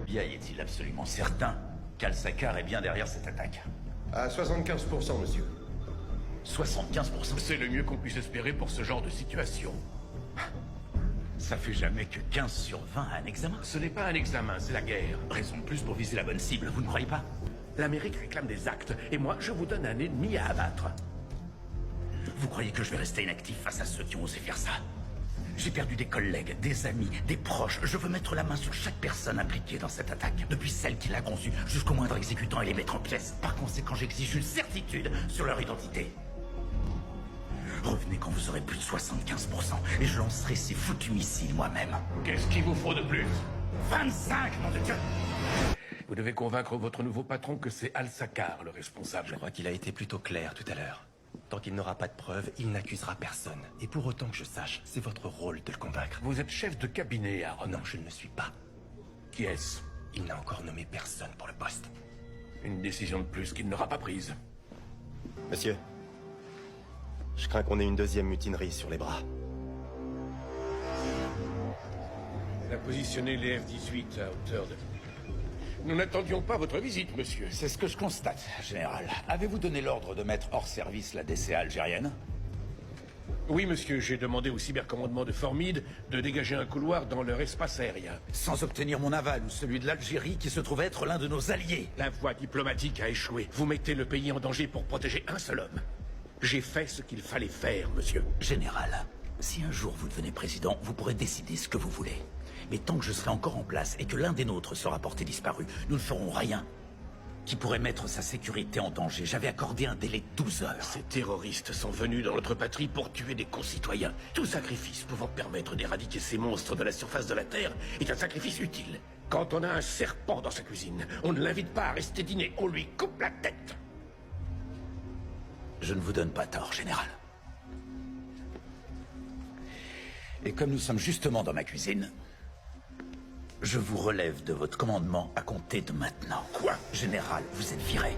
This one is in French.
FBI est-il absolument certain qu'Al-Sakar est bien derrière cette attaque? À 75%, monsieur. 75%? C'est le mieux qu'on puisse espérer pour ce genre de situation. Ça fait jamais que 15 sur 20 à un examen. Ce n'est pas un examen, c'est la guerre. Raison de plus pour viser la bonne cible, vous ne croyez pas? L'Amérique réclame des actes, et moi, je vous donne un ennemi à abattre. Vous croyez que je vais rester inactif face à ceux qui ont osé faire ça? J'ai perdu des collègues, des amis, des proches. Je veux mettre la main sur chaque personne impliquée dans cette attaque, depuis celle qui l'a conçue jusqu'au moindre exécutant et les mettre en pièces. Par conséquent, j'exige une certitude sur leur identité. Revenez quand vous aurez plus de 75% et je lancerai ces foutus missiles moi-même. Qu'est-ce qu'il vous faut de plus? 25, nom de Dieu! Vous devez convaincre votre nouveau patron que c'est Al-Sakar le responsable. Je crois qu'il a été plutôt clair tout à l'heure. Tant qu'il n'aura pas de preuves, il n'accusera personne. Et pour autant que je sache, c'est votre rôle de le convaincre. Vous êtes chef de cabinet, Aaron. Non, je ne le suis pas. Qui est-ce? Il n'a encore nommé personne pour le poste. Une décision de plus qu'il n'aura pas prise. Monsieur, je crains qu'on ait une deuxième mutinerie sur les bras. Il a positionné les F-18 à hauteur de... Nous n'attendions pas votre visite, monsieur. C'est ce que je constate, général. Avez-vous donné l'ordre de mettre hors service la DCA algérienne? Oui, monsieur, j'ai demandé au cybercommandement de Formide de dégager un couloir dans leur espace aérien. Sans obtenir mon aval ou celui de l'Algérie qui se trouve être l'un de nos alliés. La voie diplomatique a échoué. Vous mettez le pays en danger pour protéger un seul homme. J'ai fait ce qu'il fallait faire, monsieur. Général, si un jour vous devenez président, vous pourrez décider ce que vous voulez. Mais tant que je serai encore en place et que l'un des nôtres sera porté disparu, nous ne ferons rien qui pourrait mettre sa sécurité en danger. J'avais accordé un délai de 12 heures. Ces terroristes sont venus dans notre patrie pour tuer des concitoyens. Tout sacrifice pouvant permettre d'éradiquer ces monstres de la surface de la Terre est un sacrifice utile. Quand on a un serpent dans sa cuisine, on ne l'invite pas à rester dîner, on lui coupe la tête. Je ne vous donne pas tort, général. Et comme nous sommes justement dans ma cuisine, je vous relève de votre commandement à compter de maintenant. Quoi? Général, vous êtes viré.